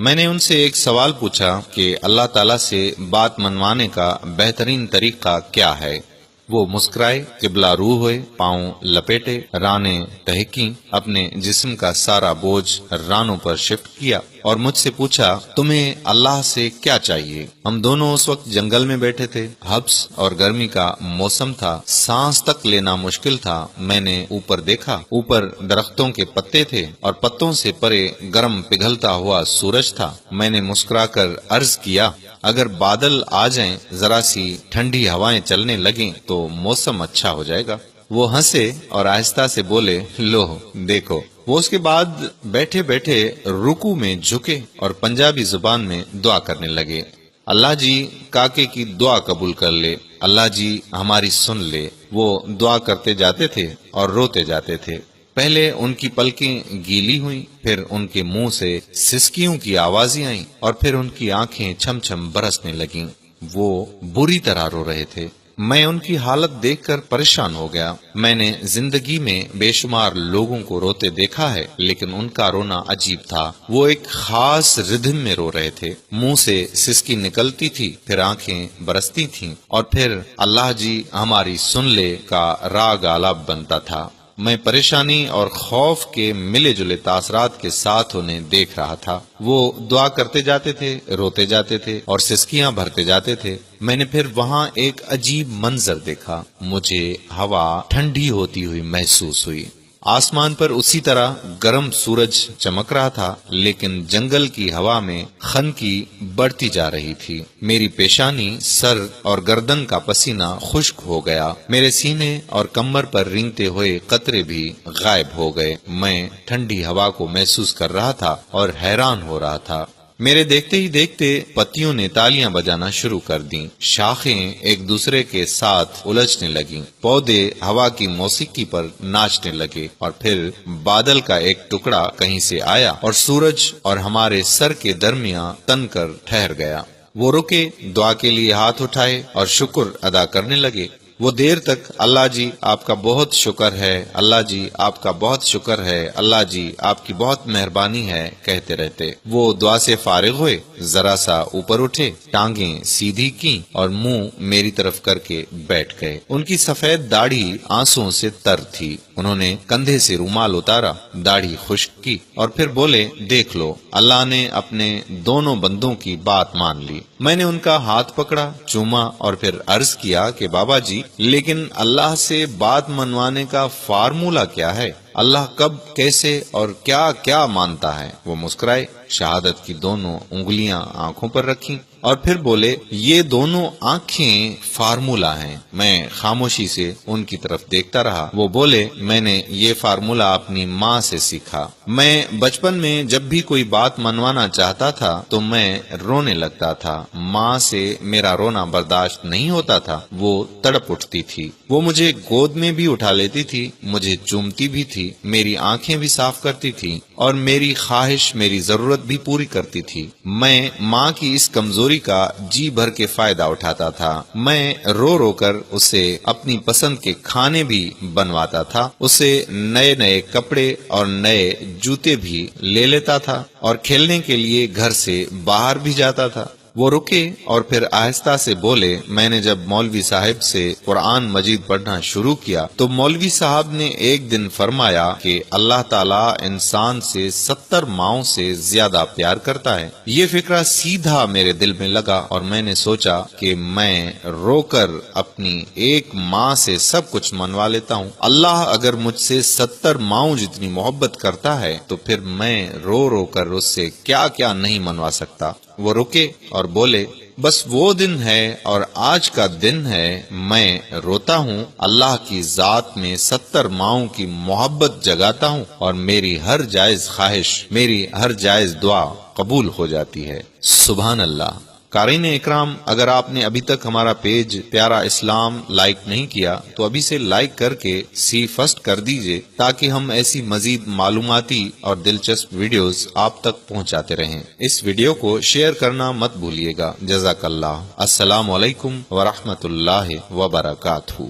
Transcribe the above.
میں نے ان سے ایک سوال پوچھا کہ اللہ تعالیٰ سے بات منوانے کا بہترین طریقہ کیا ہے۔ وہ مسکرائے، قبلہ روح ہوئے، پاؤں لپیٹے، رانیں ٹہکیں، اپنے جسم کا سارا بوجھ رانوں پر شفٹ کیا اور مجھ سے پوچھا تمہیں اللہ سے کیا چاہیے۔ ہم دونوں اس وقت جنگل میں بیٹھے تھے، حبس اور گرمی کا موسم تھا، سانس تک لینا مشکل تھا۔ میں نے اوپر دیکھا، اوپر درختوں کے پتے تھے اور پتوں سے پرے گرم پگھلتا ہوا سورج تھا۔ میں نے مسکرا کر عرض کیا اگر بادل آ جائیں، ذرا سی ٹھنڈی ہوائیں چلنے لگیں تو موسم اچھا ہو جائے گا۔ وہ ہنسے اور آہستہ سے بولے لو دیکھو۔ وہ اس کے بعد بیٹھے بیٹھے رکوع میں جھکے اور پنجابی زبان میں دعا کرنے لگے، اللہ جی کاکے کی دعا قبول کر لے، اللہ جی ہماری سن لے۔ وہ دعا کرتے جاتے تھے اور روتے جاتے تھے۔ پہلے ان کی پلکیں گیلی ہوئیں، پھر ان کے منہ سے سسکیوں کی آوازیں آئیں اور پھر ان کی آنکھیں چھم چھم برسنے لگیں۔ وہ بری طرح رو رہے تھے۔ میں ان کی حالت دیکھ کر پریشان ہو گیا۔ میں نے زندگی میں بے شمار لوگوں کو روتے دیکھا ہے، لیکن ان کا رونا عجیب تھا۔ وہ ایک خاص ردھم میں رو رہے تھے، منہ سے سسکی نکلتی تھی، پھر آنکھیں برستی تھیں اور پھر اللہ جی ہماری سن لے کا راگ آلاپ بنتا تھا۔ میں پریشانی اور خوف کے ملے جلے تاثرات کے ساتھ انہیں دیکھ رہا تھا۔ وہ دعا کرتے جاتے تھے، روتے جاتے تھے اور سسکیاں بھرتے جاتے تھے۔ میں نے پھر وہاں ایک عجیب منظر دیکھا۔ مجھے ہوا ٹھنڈی ہوتی ہوئی محسوس ہوئی۔ آسمان پر اسی طرح گرم سورج چمک رہا تھا، لیکن جنگل کی ہوا میں خنکی بڑھتی جا رہی تھی۔ میری پیشانی، سر اور گردن کا پسینہ خشک ہو گیا۔ میرے سینے اور کمر پر رینگتے ہوئے قطرے بھی غائب ہو گئے۔ میں ٹھنڈی ہوا کو محسوس کر رہا تھا اور حیران ہو رہا تھا۔ میرے دیکھتے ہی دیکھتے پتیوں نے تالیاں بجانا شروع کر دیں، شاخیں ایک دوسرے کے ساتھ الجھنے لگیں، پودے ہوا کی موسیقی پر ناچنے لگے اور پھر بادل کا ایک ٹکڑا کہیں سے آیا اور سورج اور ہمارے سر کے درمیان تن کر ٹھہر گیا۔ وہ رکے، دعا کے لیے ہاتھ اٹھائے اور شکر ادا کرنے لگے۔ وہ دیر تک اللہ جی آپ کا بہت شکر ہے، اللہ جی آپ کا بہت شکر ہے، اللہ جی آپ کی بہت مہربانی ہے کہتے رہتے۔ وہ دعا سے فارغ ہوئے، ذرا سا اوپر اٹھے، ٹانگیں سیدھی کیں اور منہ میری طرف کر کے بیٹھ گئے۔ ان کی سفید داڑھی آنسوؤں سے تر تھی۔ انہوں نے کندھے سے رومال اتارا، داڑھی خشک کی اور پھر بولے دیکھ لو، اللہ نے اپنے دونوں بندوں کی بات مان لی۔ میں نے ان کا ہاتھ پکڑا، چوما اور پھر عرض کیا کہ بابا جی لیکن اللہ سے بات منوانے کا فارمولہ کیا ہے؟ اللہ کب، کیسے اور کیا کیا مانتا ہے؟ وہ مسکرائے، شہادت کی دونوں انگلیاں آنکھوں پر رکھیں اور پھر بولے یہ دونوں آنکھیں فارمولہ ہیں۔ میں خاموشی سے ان کی طرف دیکھتا رہا۔ وہ بولے میں نے یہ فارمولہ اپنی ماں سے سیکھا۔ میں بچپن میں جب بھی کوئی بات منوانا چاہتا تھا تو میں رونے لگتا تھا۔ ماں سے میرا رونا برداشت نہیں ہوتا تھا، وہ تڑپ اٹھتی تھی۔ وہ مجھے گود میں بھی اٹھا لیتی تھی، مجھے چومتی بھی تھی، میری آنکھیں بھی صاف کرتی تھی اور میری خواہش، میری ضرورت بھی پوری کرتی تھی۔ میں ماں کی اس کمزوری کا جی بھر کے فائدہ اٹھاتا تھا۔ میں رو رو کر اسے اپنی پسند کے کھانے بھی بنواتا تھا، اسے نئے نئے کپڑے اور نئے جوتے بھی لے لیتا تھا اور کھیلنے کے لیے گھر سے باہر بھی جاتا تھا۔ وہ رکے اور پھر آہستہ سے بولے میں نے جب مولوی صاحب سے قرآن مجید پڑھنا شروع کیا تو مولوی صاحب نے ایک دن فرمایا کہ اللہ تعالیٰ انسان سے 70 ماؤں سے زیادہ پیار کرتا ہے۔ یہ فکرہ سیدھا میرے دل میں لگا اور میں نے سوچا کہ میں رو کر اپنی ایک ماں سے سب کچھ منوا لیتا ہوں۔ اللہ اگر مجھ سے 70 ماؤں جتنی محبت کرتا ہے تو پھر میں رو رو کر اس سے کیا کیا نہیں منوا سکتا۔ وہ رکے اور بولے بس وہ دن ہے اور آج کا دن ہے، میں روتا ہوں، اللہ کی ذات میں 70 ماؤں کی محبت جگاتا ہوں اور میری ہر جائز خواہش، میری ہر جائز دعا قبول ہو جاتی ہے۔ سبحان اللہ۔ قارئین اکرام، اگر آپ نے ابھی تک ہمارا پیج پیارا اسلام لائک نہیں کیا تو ابھی سے لائک کر کے سی فرسٹ کر دیجئے تاکہ ہم ایسی مزید معلوماتی اور دلچسپ ویڈیوز آپ تک پہنچاتے رہیں۔ اس ویڈیو کو شیئر کرنا مت بھولیے گا۔ جزاک اللہ۔ السلام علیکم ورحمۃ اللہ وبرکاتہ۔